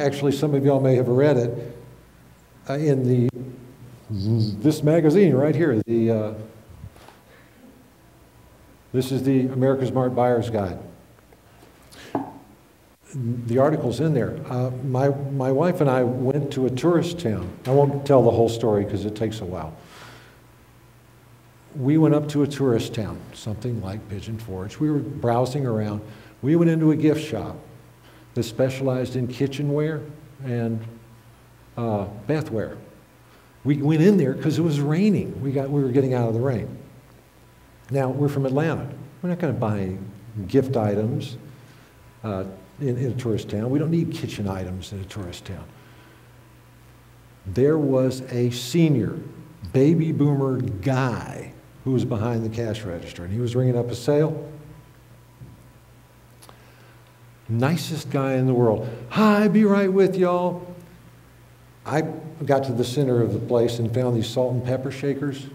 actually, some of y'all may have read it in this magazine right here. This is the AmericasMart Buyer's Guide. The article's in there. My wife and I went to a tourist town. I won't tell the whole story because it takes a while. We went up to a tourist town, something like Pigeon Forge. We were browsing around. We went into a gift shop that specialized in kitchenware and bathware. We went in there because it was raining. We were getting out of the rain. Now, we're from Atlanta. We're not going to buy gift items in a tourist town. We don't need kitchen items in a tourist town. There was a senior baby boomer guy who was behind the cash register, and he was ringing up a sale. Nicest guy in the world. Hi, be right with y'all. I got to the center of the place and found these salt and pepper shakers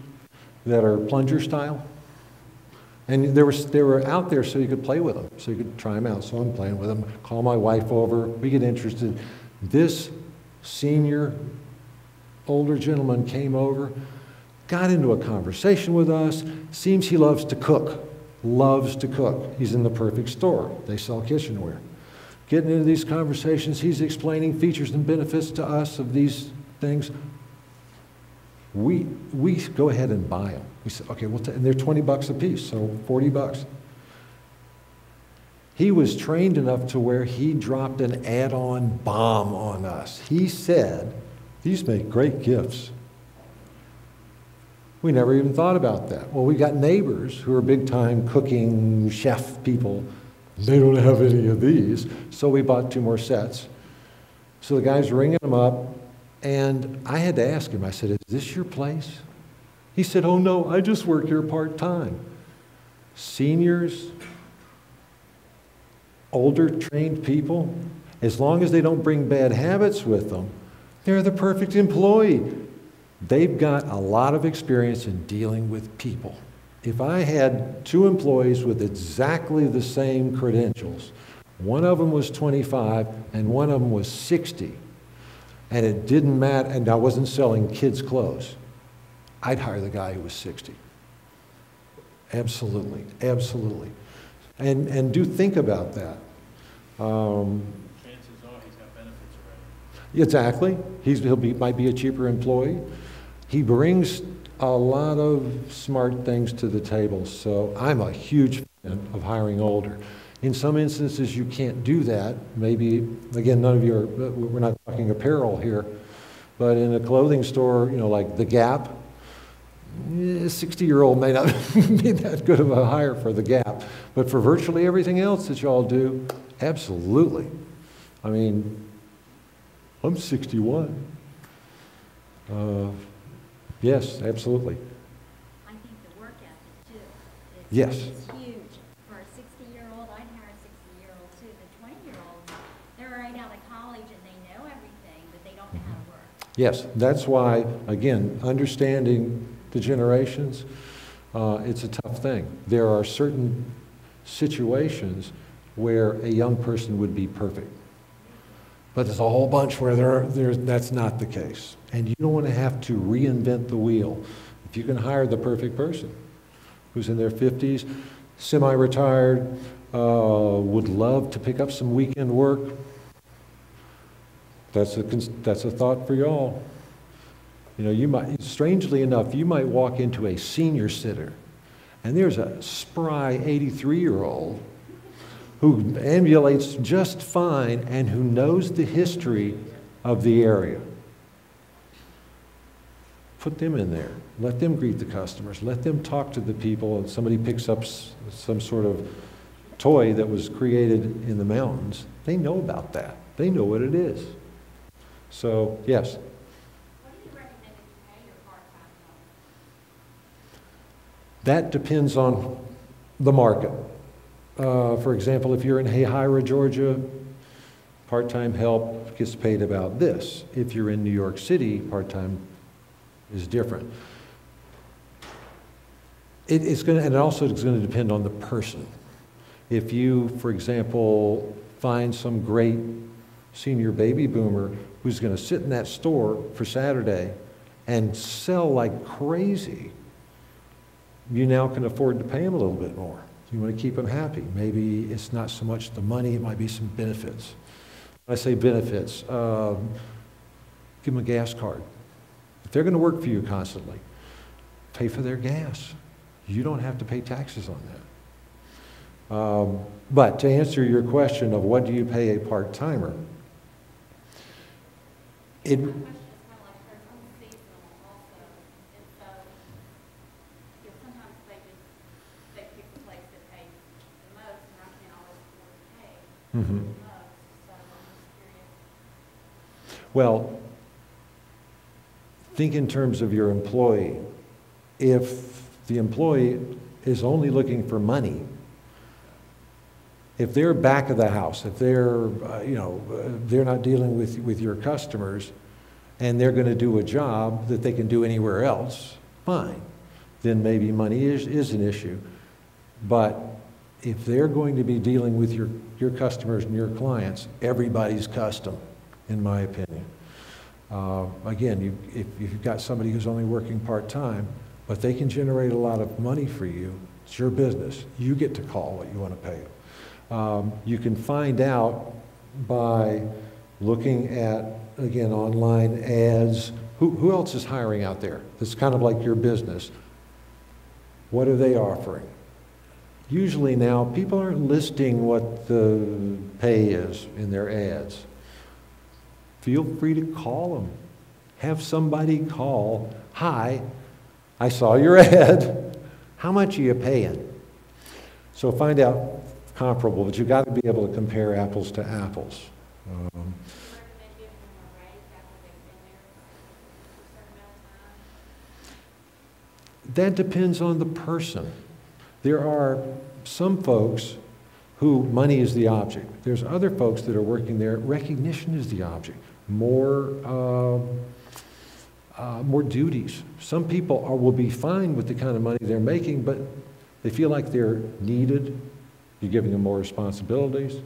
that are plunger style. And they were out there so you could play with them, so you could try them out. So I'm playing with them, call my wife over, we get interested. This senior, older gentleman came over, got into a conversation with us. Seems he loves to cook, He's in the perfect store. They sell kitchenware. Getting into these conversations, he's explaining features and benefits to us of these things. We go ahead and buy them. We said, okay, and they're 20 bucks a piece, so 40 bucks. He was trained enough to where he dropped an add-on bomb on us. He said, these make great gifts. We never even thought about that. Well, we got neighbors who are big-time cooking chef people. They don't have any of these, so we bought 2 more sets. So the guy's ringing them up, and I had to ask him, I said, is this your place? He said, oh no, I just work here part-time. Seniors, older trained people, as long as they don't bring bad habits with them, they're the perfect employee. They've got a lot of experience in dealing with people. If I had 2 employees with exactly the same credentials, one of them was 25 and one of them was 60, and it didn't matter, and I wasn't selling kids' clothes, I'd hire the guy who was 60. Absolutely, absolutely. And do think about that. Chances are he's got benefits already. Exactly. Might be a cheaper employee. He brings a lot of smart things to the table, so I'm a huge fan of hiring older. In some instances, you can't do that. Maybe, again, none of you are, we're not talking apparel here, but in a clothing store, like the Gap, a 60-year-old may not be that good of a hire for the Gap, but for virtually everything else that y'all do, absolutely. I mean, I'm 61. Yes, absolutely. I think the work ethic, too, Yes. is huge. For a 60-year-old, I'd hire a 60-year-old, too. The 20-year-olds, they're right out of college and they know everything, but they don't know how to work. Yes, that's why, again, understanding the generations, it's a tough thing. There are certain situations where a young person would be perfect. But there's a whole bunch where that's not the case. And you don't want to have to reinvent the wheel. If you can hire the perfect person who's in their 50s, semi-retired, would love to pick up some weekend work, that's a thought for y'all. You might, strangely enough, you might walk into a senior sitter, and there's a spry 83-year-old who ambulates just fine and who knows the history of the area. Put them in there. Let them greet the customers. Let them talk to the people. And somebody picks up some sort of toy that was created in the mountains. They know about that. They know what it is. So, yes? What do you recommend that you pay your part-time help? That depends on the market. For example, if you're in Hahira, Georgia, part-time help gets paid about this. If you're in New York City, part-time is different. It's going to, and also it's going to depend on the person. If you, for example, find some great senior baby boomer who's going to sit in that store for Saturday and sell like crazy, you now can afford to pay them a little bit more. You want to keep them happy. Maybe it's not so much the money, it might be some benefits. When I say benefits, give them a gas card. If they're going to work for you constantly, pay for their gas. You don't have to pay taxes on that. But to answer your question of what do you pay a part-timer, My question is kind of like hers, I'm seasonal also, and so, you know, sometimes they pick the place that pays the most, and I can't always afford to pay the most, so I'm just curious. well, think in terms of your employee. If the employee is only looking for money, if they're back of the house, if they're, they're not dealing with your customers, and they're going to do a job that they can do anywhere else, fine. Then maybe money is an issue. But if they're going to be dealing with your customers and your clients, everybody's custom, in my opinion. Again, if you've got somebody who's only working part-time, but they can generate a lot of money for you, it's your business. You get to call what you want to pay them. You can find out by looking at, again, online ads. Who else is hiring out there? That's kind of like your business. What are they offering? Usually now, people aren't listing what the pay is in their ads. Feel free to call them. Have somebody call, "Hi, I saw your ad. How much are you paying?" So find out comparable, but you've got to be able to compare apples to apples. Do you recommend giving them a raise after they've been there for a certain amount of time? That depends on the person. There are some folks who money is the object. There's other folks that are working there, recognition is the object. More duties. Some people will be fine with the kind of money they're making, but they feel like they're needed. You're giving them more responsibilities.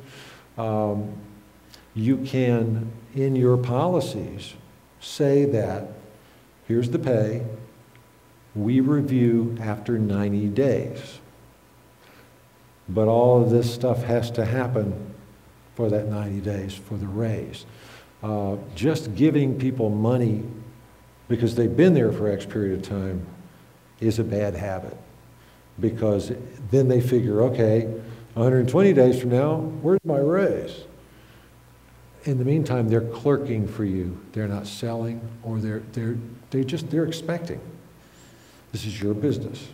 You can, in your policies, say that here's the pay, we review after 90 days. But all of this stuff has to happen for that 90 days for the raise. Just giving people money because they've been there for X period of time is a bad habit, because then they figure, okay, 120 days from now, where's my raise? In the meantime, they're clerking for you. They're not selling, or they're expecting. This is your business.